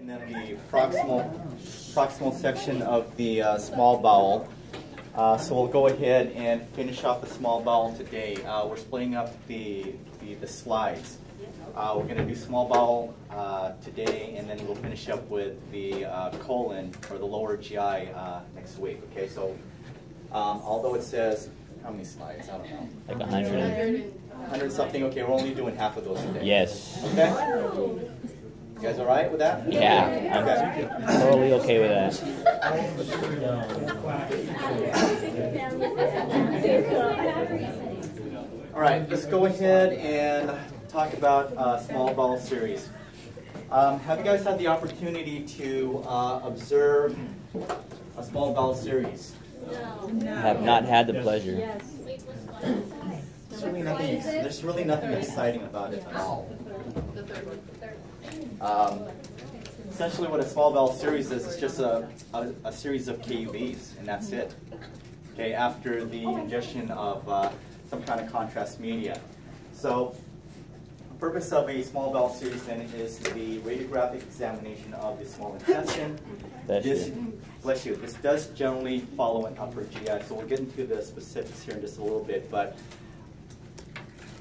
And then the proximal section of the small bowel. So we'll go ahead and finish off the small bowel today. We're splitting up the slides. We're going to do small bowel today, and then we'll finish up with the colon or the lower GI next week. Okay, so although it says, how many slides? I don't know. Like 100. 100 something. Okay, we're only doing half of those today. Yes. Okay. You guys all right with that? Yeah, Okay. I'm totally okay with that. All right, let's go ahead and talk about small bowel series. Have you guys had the opportunity to observe a small bowel series? I have not had the pleasure. There's really nothing exciting about it at all. Essentially what a small bowel series is, it's just a series of KUVs, and that's it. Okay, after the ingestion of some kind of contrast media. So the purpose of a small bowel series then is the radiographic examination of the small intestine. Bless you. This does generally follow an upper GI, so we'll get into the specifics here in just a little bit, but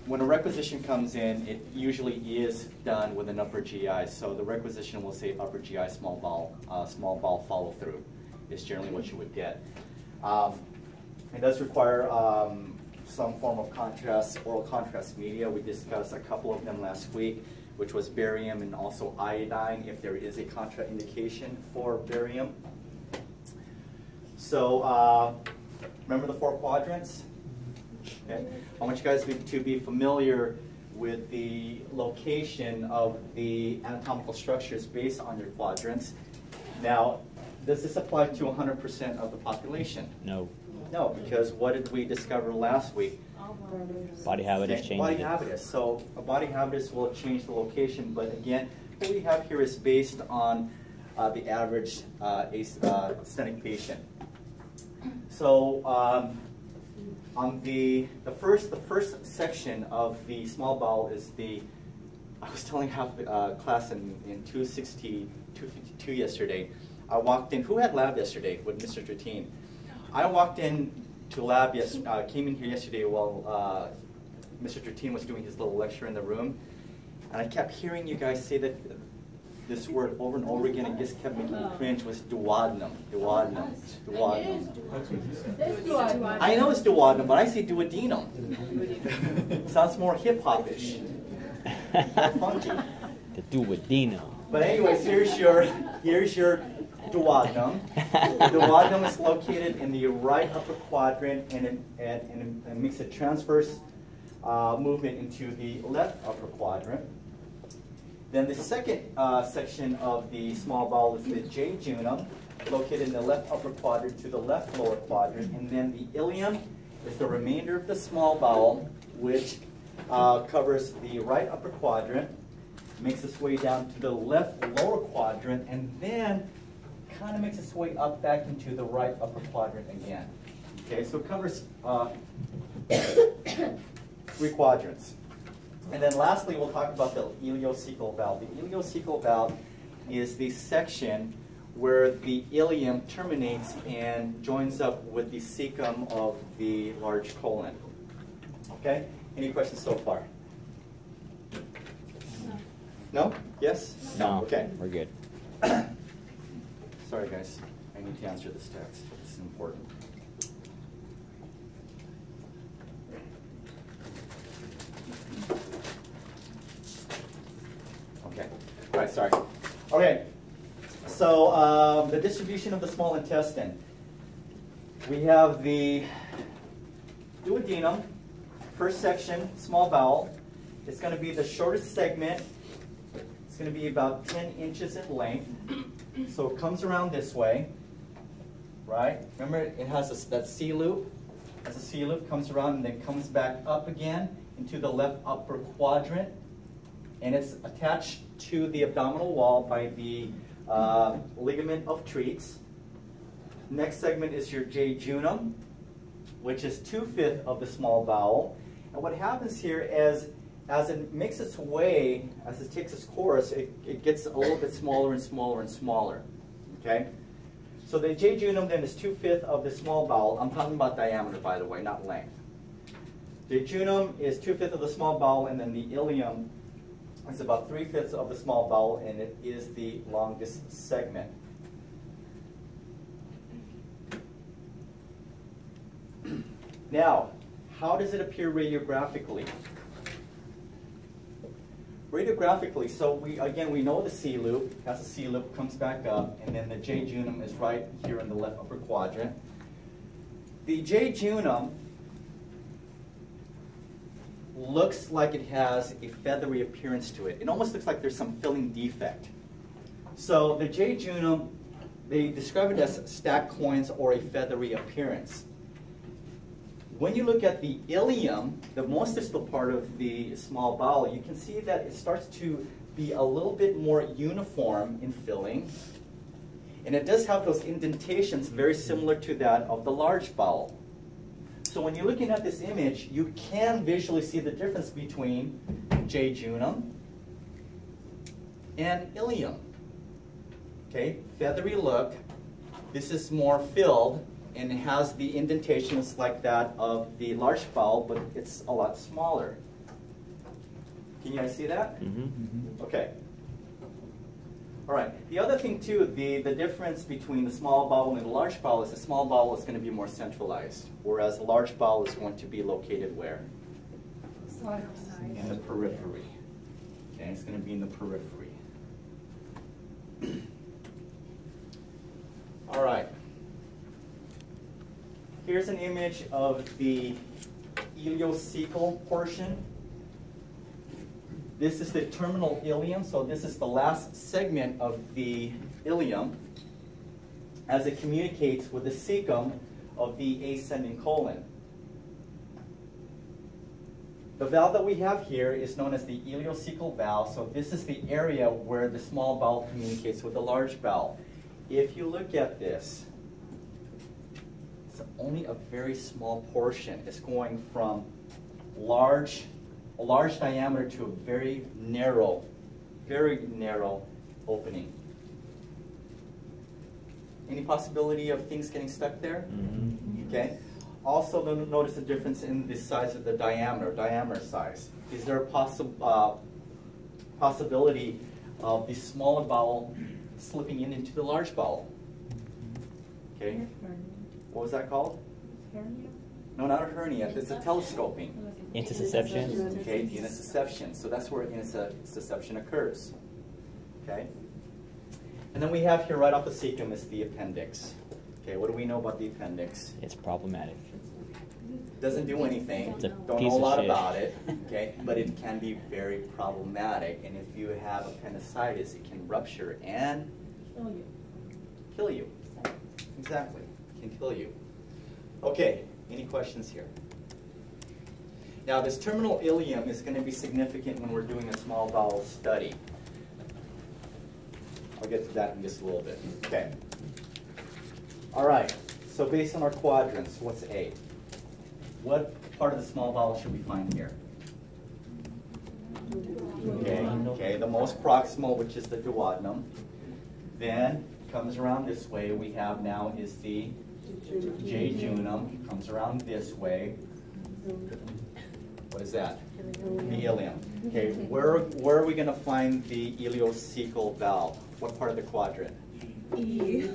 when a requisition comes in, it usually is done with an upper GI. So the requisition will say upper GI small bowel follow through is generally what you would get. It does require some form of contrast, oral contrast media. We discussed a couple of them last week, which was barium and also iodine, if there is a contraindication for barium. So remember the 4 quadrants? Okay. I want you guys to be familiar with the location of the anatomical structures based on your quadrants. Now, does this apply to 100% of the population? No. No, because what did we discover last week? Body habitus changes. Body habitus. So a body habitus will change the location, but again, what we have here is based on the average asthenic patient. So on the first section of the small bowel is I was telling half class in 252 yesterday. I walked in. Who had lab yesterday with Mr. Dratine? I walked in to lab came in here yesterday while Mr. Dratine was doing his little lecture in the room, and I kept hearing you guys say that this word over and over again, and just kept making me cringe, was duodenum. Duodenum. Duodenum. I know it's duodenum, but I say duodenum. Sounds more hip-hop-ish. Funky. The duodenum. But anyways, here's your duodenum. The duodenum is located in the right upper quadrant, and it makes a transverse movement into the left upper quadrant. Then the second section of the small bowel is the jejunum, located in the left upper quadrant to the left lower quadrant. And then the ileum is the remainder of the small bowel, which covers the right upper quadrant, makes its way down to the left lower quadrant, and then kind of makes its way up back into the right upper quadrant again. Okay, so it covers 3 quadrants. And then lastly, we'll talk about the ileocecal valve. The ileocecal valve is the section where the ileum terminates and joins up with the cecum of the large colon. Okay? Any questions so far? No? Yes? No. Okay. We're good. Sorry, guys. I need to answer this text. This is important. Okay. All right, sorry. Okay. So the distribution of the small intestine. We have the duodenum, first section, small bowel. It's going to be the shortest segment. It's going to be about 10 inches in length. So it comes around this way, right? Remember, it has that C loop. As a C loop comes around and then comes back up again into the left upper quadrant. And it's attached to the abdominal wall by the ligament of Treats. Next segment is your jejunum, which is 2/5 of the small bowel. And what happens here is, as it makes its way, as it takes its course, it gets a little bit smaller and smaller and smaller. Okay? So the jejunum then is 2/5 of the small bowel. I'm talking about diameter, by the way, not length. The jejunum is 2/5 of the small bowel, and then the ileum is about 3/5 of the small bowel, and it is the longest segment. Now, how does it appear radiographically? Radiographically, so we know the C loop, has a C loop, comes back up, and then the jejunum is right here in the left upper quadrant. The jejunum looks like it has a feathery appearance to it. It almost looks like there's some filling defect. So the jejunum, they describe it as stacked coins or a feathery appearance. When you look at the ileum, the most distal part of the small bowel, you can see that it starts to be a little bit more uniform in filling. And it does have those indentations very similar to that of the large bowel. So when you're looking at this image, you can visually see the difference between jejunum and ileum. Okay, feathery look. This is more filled, and it has the indentations like that of the large bowel, but it's a lot smaller. Can you guys see that? Mm-hmm. Okay. All right. The other thing too, the difference between the small bowel and the large bowel is the small bowel is going to be more centralized, whereas the large bowel is going to be located where? In the periphery. Okay, it's going to be in the periphery. All right. Here's an image of the ileocecal portion. This is the terminal ileum, so this is the last segment of the ileum as it communicates with the cecum of the ascending colon. The valve that we have here is known as the ileocecal valve, so this is the area where the small bowel communicates with the large bowel. If you look at this, it's only a very small portion. It's going from a large diameter to a very narrow opening. Any possibility of things getting stuck there? Mm-hmm. Okay. Also, notice the difference in the size of the diameter size. Is there a possibility of the smaller bowel slipping into the large bowel? Okay. What was that called? No, not a hernia. It's a telescoping. Intussusception. Okay, the intussusception. So that's where intussusception occurs. Okay. And then we have here right off the cecum is the appendix. Okay, what do we know about the appendix? It's problematic. Doesn't do anything. Don't know a lot about it. Okay, but it can be very problematic. And if you have appendicitis, it can rupture and kill you. Exactly, it can kill you. Okay, any questions here? Now, this terminal ileum is going to be significant when we're doing a small bowel study. I'll get to that in just a little bit. Okay. All right, so based on our quadrants, what's A? What part of the small bowel should we find here? Okay, the most proximal, which is the duodenum. Then comes around this way. We have now is the jejunum. Comes around this way. What is that? The ileum. Okay, where are we going to find the ileocecal valve? What part of the quadrant? E.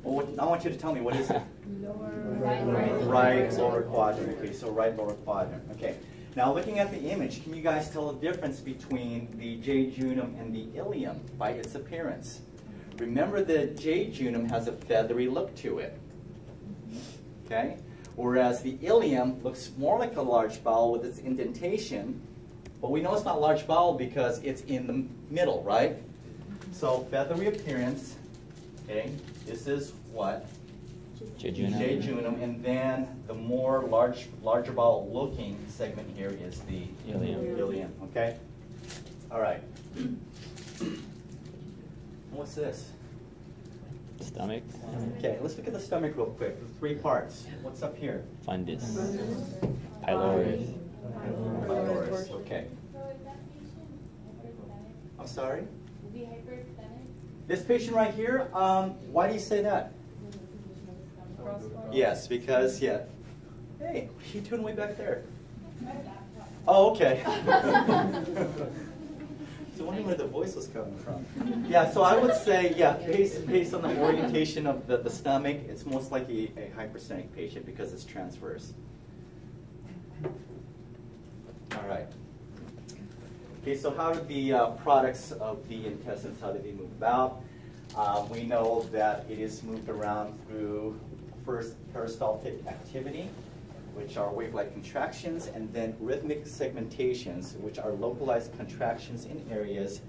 Well, I want you to tell me, what is it? Right lower quadrant. Okay, so right lower quadrant. Okay. Now looking at the image, can you guys tell the difference between the jejunum and the ileum by its appearance? Remember the jejunum has a feathery look to it. Okay? Whereas the ileum looks more like a large bowel with its indentation, but we know it's not large bowel because it's in the middle, right? So feathery appearance, okay, this is what? Jejunum. Jejunum, and then the more larger bowel looking segment here is the ileum, okay? All right. What's this? Stomach. Okay, let's look at the stomach real quick. The 3 parts. What's up here? Fundus. Pylorus. Pylorus, okay. I'm sorry? Is he hyperextended? This patient right here, why do you say that? Yes, because, yeah. Hey, what are you doing way back there? Oh, okay. So wondering where the voice was coming from. Yeah, so I would say, yeah, based on the orientation of the stomach, it's most likely a hypersthenic patient because it's transverse. All right. Okay, so how do the products of the intestines, how do they move about? We know that it is moved around through first peristaltic activity, which are wave-like contractions, and then rhythmic segmentations, which are localized contractions in areas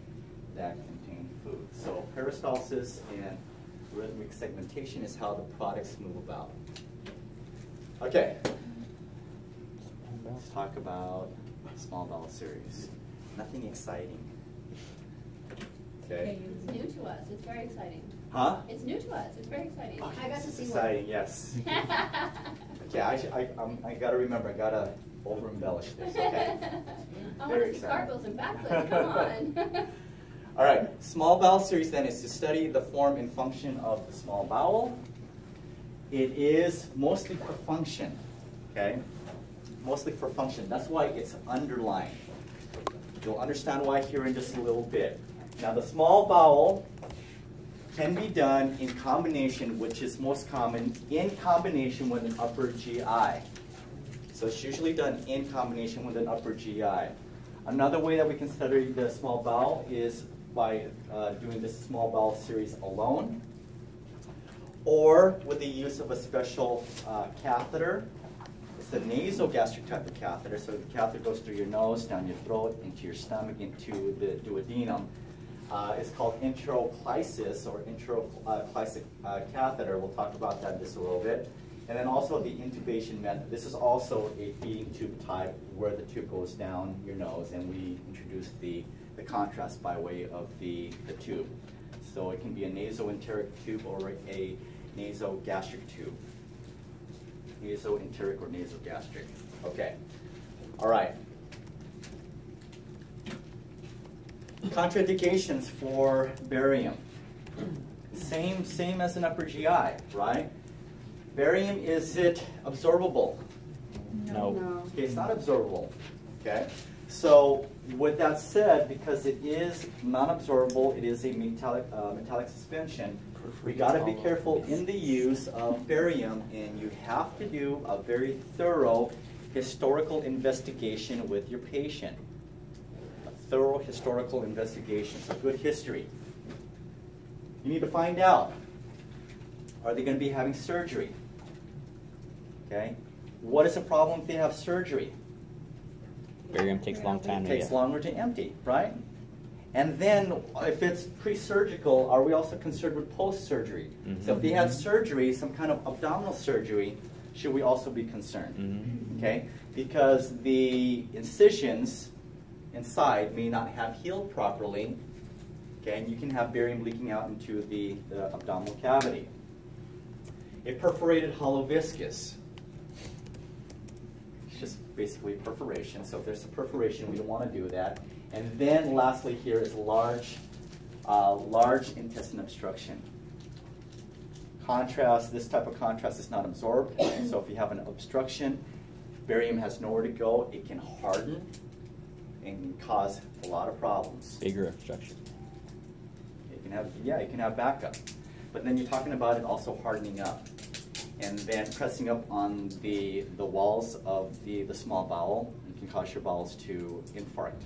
that contain food. So peristalsis and rhythmic segmentation is how the products move about. Okay, let's talk about small bowel series. Nothing exciting. Okay. It's new to us. It's very exciting. Huh? It's new to us. It's very exciting. Oh, I got to it's see exciting, yes. Okay, I gotta remember, I gotta over embellish this. Okay. I Very want to see exciting. cartwheels and backflips. Come on. All right, small bowel series then is to study the form and function of the small bowel. It is mostly for function, okay? Mostly for function. That's why it's underlined. You'll understand why here in just a little bit. Now the small bowel can be done in combination, which is most common, in combination with an upper GI. So it's usually done in combination with an upper GI. Another way that we can study the small bowel is by doing this small bowel series alone, or with the use of a special catheter. It's a nasogastric type of catheter, so the catheter goes through your nose, down your throat, into your stomach, into the duodenum. It's called enteroclysis or enteroclysic catheter. We'll talk about that in just a little bit. And then also the intubation method. This is also a feeding tube type where the tube goes down your nose, and we introduce the contrast by way of the tube. So it can be a nasoenteric tube or a nasogastric tube. Nasoenteric or nasogastric. Okay. All right. Contraindications for barium. Same as an upper GI, right? Barium, is it absorbable? No. Okay, it's not absorbable. Okay. So with that said, because it is non-absorbable, it is a metallic suspension, we got to be careful in the use of barium, and you have to do a very thorough historical investigation with your patient. A thorough historical investigation, so good history. You need to find out, are they going to be having surgery? Okay. What is the problem if they have surgery? Barium takes a long time It to takes longer to empty, right? And then if it's pre-surgical, are we also concerned with post-surgery? Mm-hmm. So if they had surgery, some kind of abdominal surgery, should we also be concerned? Mm-hmm. Okay? Because the incisions inside may not have healed properly, okay? And you can have barium leaking out into the abdominal cavity. A perforated hollow viscus. It's just basically perforation. So if there's a perforation, we don't want to do that. And then lastly here is large intestine obstruction. Contrast, this type of contrast is not absorbed. So if you have an obstruction, barium has nowhere to go, it can harden and cause a lot of problems. Bigger obstruction. It can have backup. But then you're talking about it also hardening up and then pressing up on the walls of the small bowel. It can cause your bowels to infarct.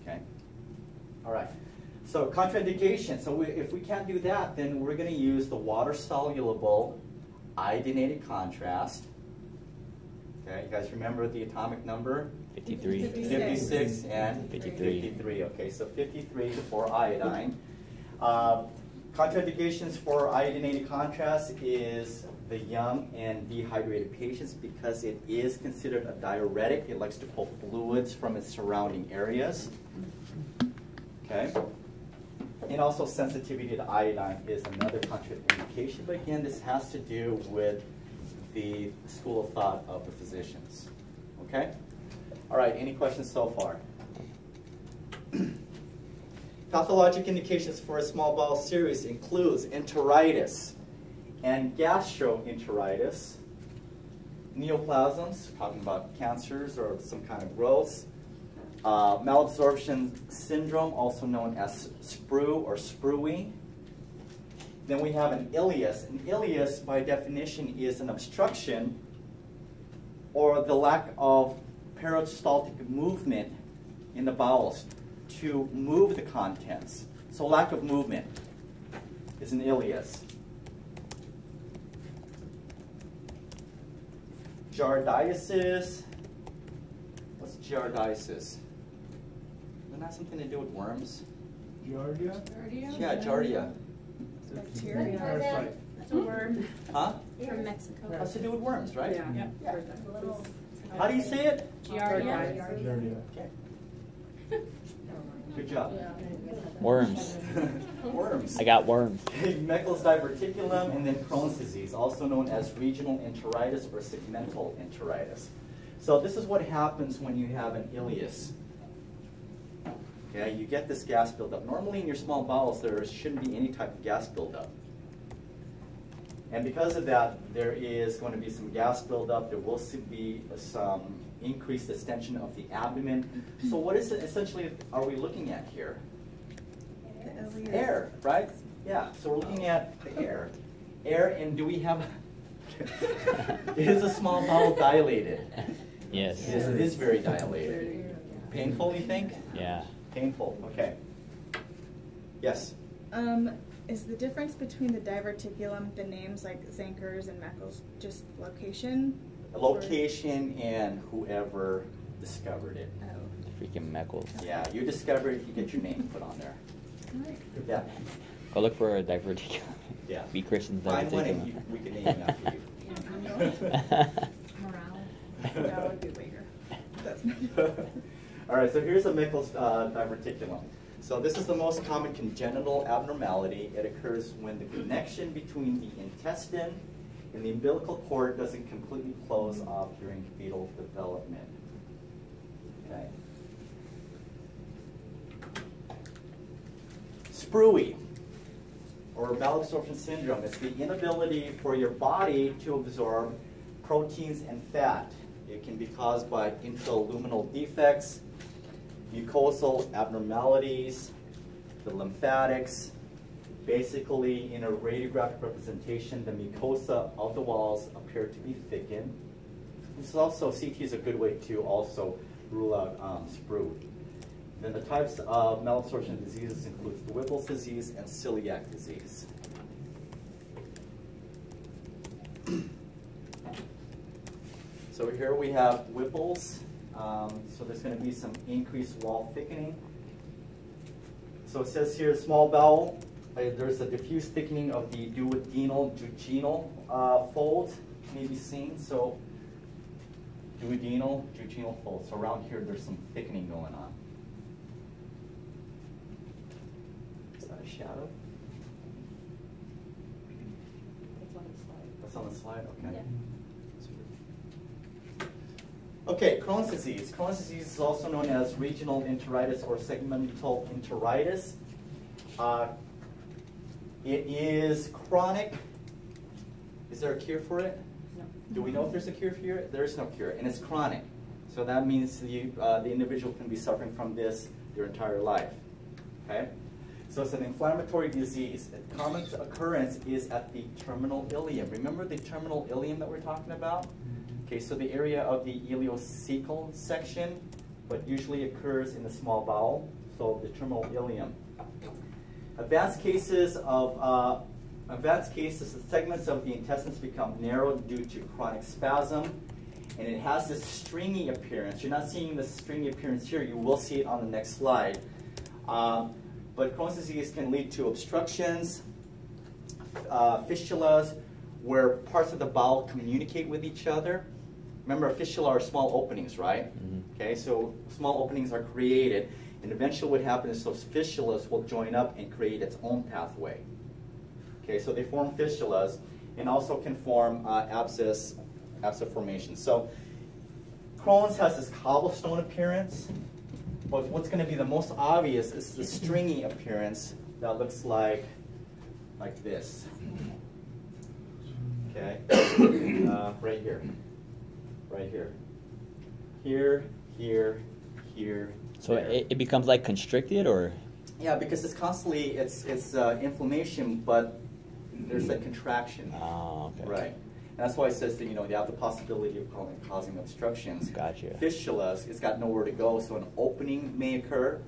Okay. All right. So contraindication. So if we can't do that, then we're going to use the water-soluble iodinated contrast. Okay. You guys remember the atomic number? 53. 56 and 53. 53. Okay. So 53 for iodine. Contraindications for iodinated contrast is the young and dehydrated patients because it is considered a diuretic. It likes to pull fluids from its surrounding areas. Okay. And also sensitivity to iodine is another contraindication. But again, this has to do with the school of thought of the physicians. Okay? All right, any questions so far? Pathologic indications for a small bowel series includes enteritis and gastroenteritis, neoplasms, talking about cancers or some kind of growths, malabsorption syndrome, also known as sprue or sprue. Then we have an ileus. An ileus, by definition, is an obstruction or the lack of peristaltic movement in the bowels to move the contents. So lack of movement is an ileus. Giardiasis. What's giardiasis? Doesn't that have something to do with worms? Giardia? Yeah, giardia. Bacteria. Parasite. It's a worm Huh? from Mexico. Has to do with worms, right? Yeah. How do you say it? Giardia. Giardia. Okay. Good job. Worms. Worms. I got worms. Meckel's diverticulum, and then Crohn's disease, also known as regional enteritis or segmental enteritis. So this is what happens when you have an ileus. Okay, you get this gas buildup. Normally in your small bowels there shouldn't be any type of gas buildup. And because of that, there is going to be some gas buildup. There will be some increased extension of the abdomen. So what is it essentially are we looking at here? Air, right? Yeah, so we're looking at the air. Air, and do we have, is a small bowel dilated? Yes. Yes, it is very dilated. Painful, you think? Yeah. Painful, okay. Yes? Is the difference between the diverticulum, the names like Zenker's and Meckel's, just location? Location and whoever discovered it. Oh. Freaking Meckles. Yeah, you discover it, you get your name put on there. Yeah. Go look for a diverticulum. Yeah. Be Christian's Find one and diverticulum. we can name it after you. Morale. That would be later. That's All right, so here's a Meckel's diverticulum. So this is the most common congenital abnormality. It occurs when the connection between the intestine and the umbilical cord doesn't completely close off during fetal development. Okay. Sprue, or malabsorption syndrome, is the inability for your body to absorb proteins and fat. It can be caused by intraluminal defects, mucosal abnormalities, the lymphatics. Basically, in a radiographic representation, the mucosa of the walls appear to be thickened. This is also, CT is a good way to also rule out sprue. Then the types of malabsorption diseases includes the Whipples disease and celiac disease. So here we have Whipples. So there's going to be some increased wall thickening. So it says here, small bowel, there's a diffuse thickening of the duodenal jejunal fold may be seen. So duodenal jejunal fold. So around here, there's some thickening going on. Is that a shadow? It's on the slide. That's on the slide. Okay. Yeah. Okay, Crohn's disease. Crohn's disease is also known as regional enteritis or segmental enteritis. It is chronic. Is there a cure for it? No. Do we know if there's a cure for it? There is no cure, and it's chronic. So that means the individual can be suffering from this their entire life. Okay? So it's an inflammatory disease. A common occurrence is at the terminal ileum. Remember the terminal ileum that we're talking about? Okay, so the area of the ileocecal section, but usually occurs in the small bowel, so the terminal ileum. Advanced cases, the segments of the intestines become narrowed due to chronic spasm, and it has this stringy appearance. You're not seeing the stringy appearance here. You will see it on the next slide. But Crohn's disease can lead to obstructions, fistulas, where parts of the bowel communicate with each other. Remember, a fistula are small openings, right? Mm-hmm. Okay, so small openings are created, and eventually what happens is those fistulas will join up and create its own pathway. Okay, so they form fistulas and also can form abscess formation. So Crohn's has this cobblestone appearance. But what's going to be the most obvious is the stringy appearance that looks like this. Okay, right here, right here, here, here, here. So there. it becomes like constricted, or? Yeah, because it's constantly it's inflammation, but there's a contraction. Oh, okay. Right. And that's why it says that you have the possibility of causing obstructions. Gotcha. Fistulas, it's got nowhere to go, so an opening may occur,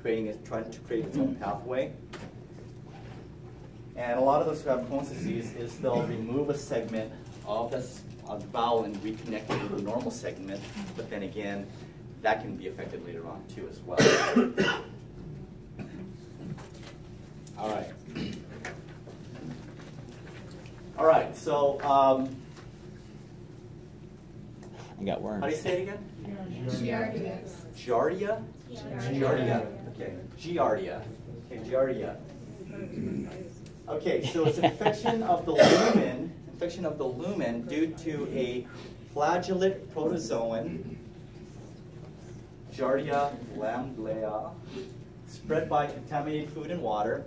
trying to create its own pathway. And a lot of those who have Crohn's disease is they'll remove a segment of the bowel and reconnect it to the normal segment, but then again, that can be affected later on too as well. All right. All right, so You got worms. how do you say it again? Giardia. Giardia? Giardia. Okay. Giardia. Okay, Giardia. Okay, so it's infection of the lumen, due to a flagellate protozoan, Giardia lamblia, spread by contaminated food and water.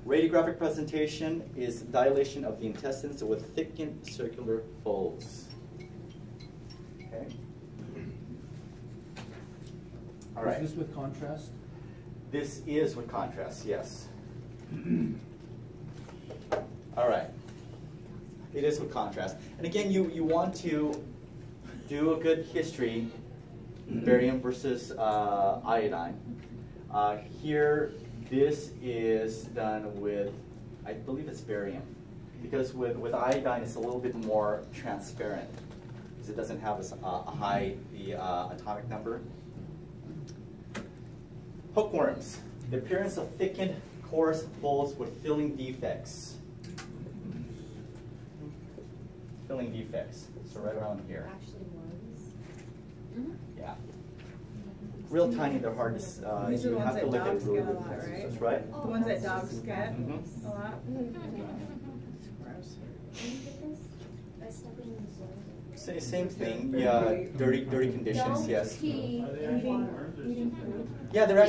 Radiographic presentation is dilation of the intestines with thickened circular folds. Okay. All right. Is this with contrast? This is with contrast, yes. All right. It is with contrast. And again, you want to do a good history, barium versus iodine. Here, this is done with, I believe it's barium. Because with iodine, it's a little bit more transparent. Because it doesn't have a high atomic number. Hookworms. The appearance of thickened, coarse folds with filling defects. Filling defects. So right around here. Actually worms. Yeah. Real tiny, they're hard to. These are the you ones have to that look at dogs really get a good lot, places. right? That's right. The ones that dogs get Mhm. a lot. Gross. Can you get this? By stepping in the soil. Same thing. Yeah, dirty conditions. Yes. Eating food. Yeah, they're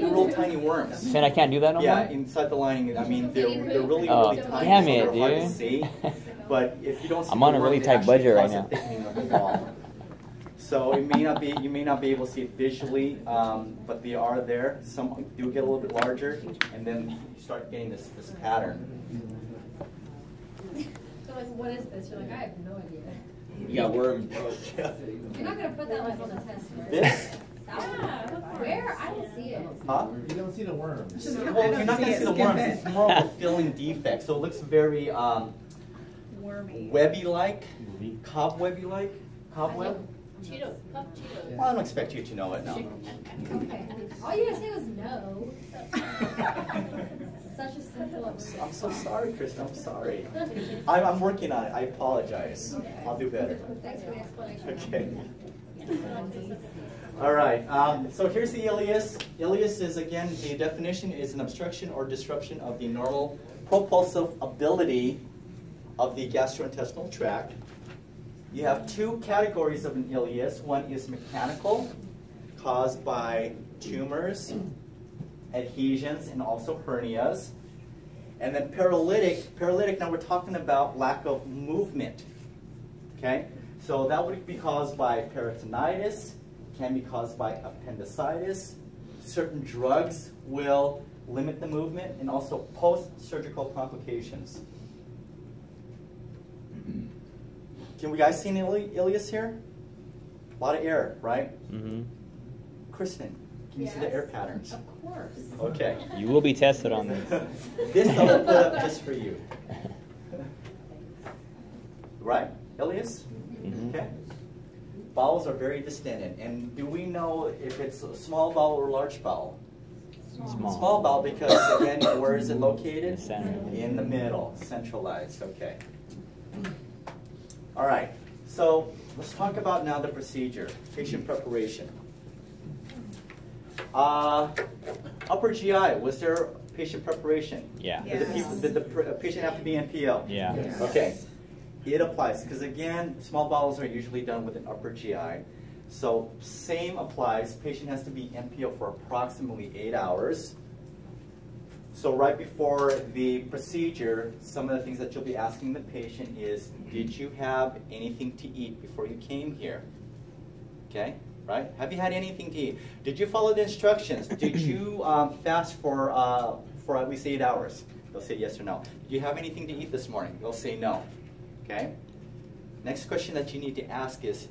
real tiny worms. Saying I can't do that no Yeah, more? inside the lining. I mean, they're really Oh, really tiny, damn so it, they're hard to dude. see. But if you don't see I'm on the a worm, really they tight actually budget right cause a now. thickening of the wall. So you may not be able to see it visually, but they are there. Some do get a little bit larger, and then you start getting this pattern. So like, what is this? You're like, I have no idea. You got worms, bro. You're not gonna put that like on the test, right? This? Yeah. Where? I don't see it. Huh? You don't see the worms. Well, you're not going to see the worms. It's more of a filling defect. So it looks very Wormy. webby-like, cobwebby-like, cobweb. Cheetos. Puff Cheetos. Well, I don't expect you to know it now. Okay. All you gotta say was no. Such a simple. I'm so sorry, Kristen. I'm sorry. I'm working on it. I apologize. I'll do better. Thanks for the explanation. Okay. All right. So here's the Ilias. Ilias is, again, the definition is an obstruction or disruption of the normal propulsive ability of the gastrointestinal tract. You have two categories of an Ilias. One is mechanical, caused by tumors, adhesions, and also hernias. And then paralytic, now we're talking about lack of movement. Okay? So that would be caused by peritonitis, can be caused by appendicitis. Certain drugs will limit the movement, and also post-surgical complications. Can we guys see an Ilias here? A lot of air, right? Mm-hmm. Kristen, can you see the air patterns? Of course. Okay. You will be tested on this. This I will put up just for you. Right? Ilias? Mhm. Okay. Bowels are very distended. And do we know if it's a small bowel or large bowel? Small. Small bowel because, again, where is it located? In the center. In the middle, centralized. Okay. All right. So let's talk about now the procedure, patient preparation. Upper GI, was there patient preparation? Yeah. Yes. Did the patient have to be NPO? Yeah. Yes. Okay. It applies because, again, small bowels are usually done with an upper GI. So same applies. Patient has to be NPO for approximately 8 hours. So right before the procedure, some of the things that you'll be asking the patient is, did you have anything to eat before you came here? Okay, right? Have you had anything to eat? Did you follow the instructions? Did you fast for at least 8 hours? They'll say yes or no. Did you have anything to eat this morning? They'll say no. Okay? Next question that you need to ask is,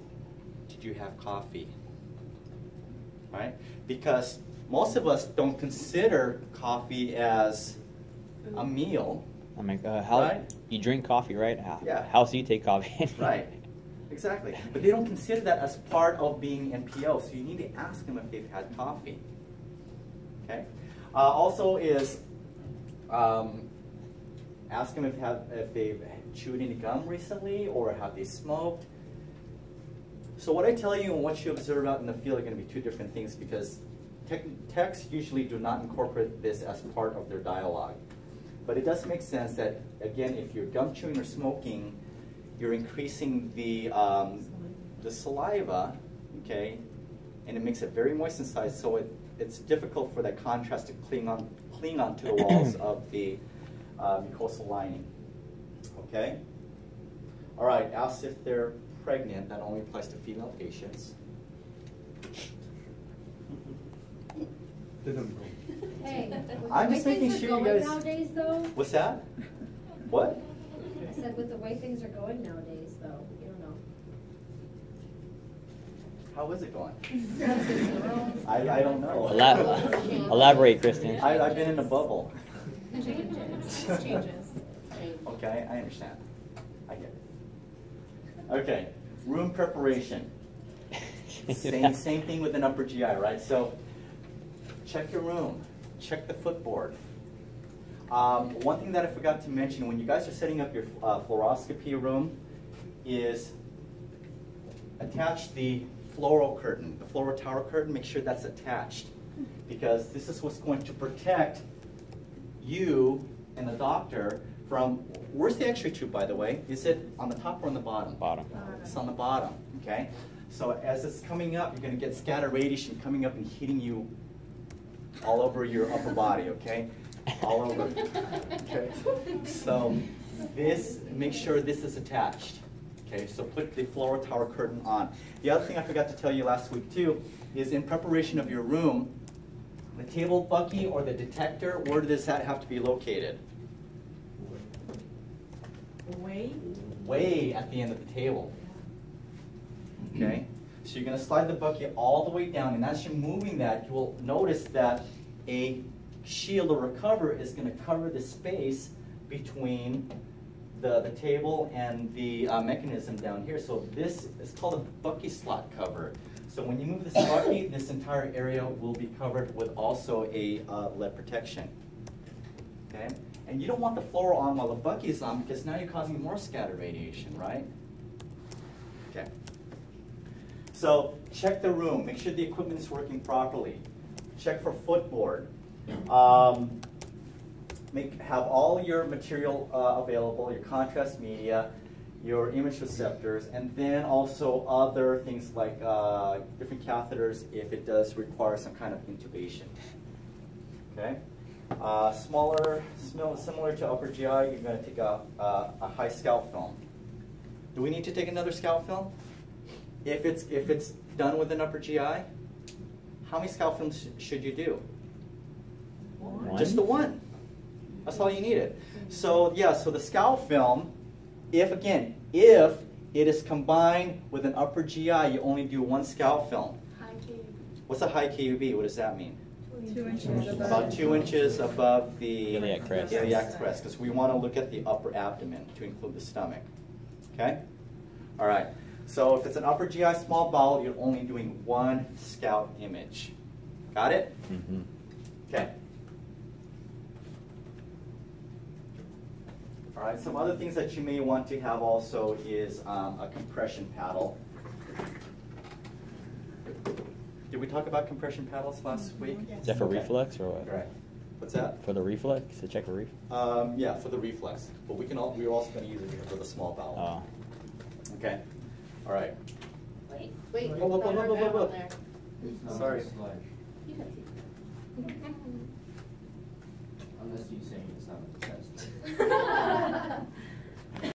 did you have coffee? Right? Because most of us don't consider coffee as a meal. Oh my God, how Right? you drink coffee, right? How, Yeah. how else do you take coffee? Right. Exactly. But they don't consider that as part of being NPO, so you need to ask them if they've had coffee. Okay? Also is ask them if they've chewed any gum recently or have they smoked. So what I tell you and what you observe out in the field are going to be two different things, because techs usually do not incorporate this as part of their dialogue. But it does make sense that, again, if you're gum chewing or smoking, you're increasing the saliva, okay, and it makes it very moist inside, so it's difficult for that contrast to cling onto the walls of the mucosal lining. Okay? All right, ask if they're pregnant. That only applies to female patients. Hey, with I'm the just way making things are sure you going guys- nowadays, though. What's that? What? I said with the way things are going nowadays, though, you don't know. How is it going? I don't know. Elaborate, Kristen. I've been in a bubble. Changes. Okay, I understand. I get it. Okay, room preparation. Same thing with an upper GI, right? So check your room, check the footboard. One thing that I forgot to mention, when you guys are setting up your fluoroscopy room, is attach the fluoro curtain, the fluoro tower curtain. Make sure that's attached, because this is what's going to protect you and the doctor from, where's the X-ray tube, by the way? Is it on the top or on the bottom? Bottom. It's on the bottom, okay? So as it's coming up, you're going to get scatter radiation coming up and hitting you all over your upper body, okay? All over. Okay. So this, make sure this is attached. Okay, so put the fluoro tower curtain on. The other thing I forgot to tell you last week too is, in preparation of your room, the table bucky or the detector, where does that have to be located? Way at the end of the table. Okay? So you're going to slide the bucket all the way down, and as you're moving that, you will notice that a shield or a cover is going to cover the space between the table and the mechanism down here. So this is called a bucky slot cover. So when you move this bucky, this entire area will be covered with also a lead protection. Okay? And you don't want the fluoro on while the bucky is on, because now you're causing more scatter radiation, right? Okay. So check the room. Make sure the equipment is working properly. Check for footboard. Have all your material available, your contrast media, your image receptors, and then also other things like different catheters if it does require some kind of intubation. Okay? Similar to upper GI, you're going to take a high scalp film. Do we need to take another scalp film? If it's done with an upper GI, how many scalp films should you do? One? Just the one. That's all you needed. So yeah, so the scalp film, if it is combined with an upper GI, you only do one scalp film. High KUB. What's a high KUB? What does that mean? 2 inches above. About 2 inches above the Iliac crest. Iliac crest, because we want to look at the upper abdomen to include the stomach. Okay? All right. So if it's an upper GI small bowel, you're only doing one scalp image. Got it? Mm-hmm. Okay. All right, some other things that you may want to have also is a compression paddle. Did we talk about compression paddles last week? Yes. Is that for Okay. reflex or what? Right. What's that? For the reflex? To check for reflex? Yeah, for the reflex. But we're also going to use it for the small bowel. Oh. Okay. All right. Wait. Wait, Oh, look, got look, our look, bed look. on there. It's not Sorry. sludge. You got teeth. Unless you say it's not a test.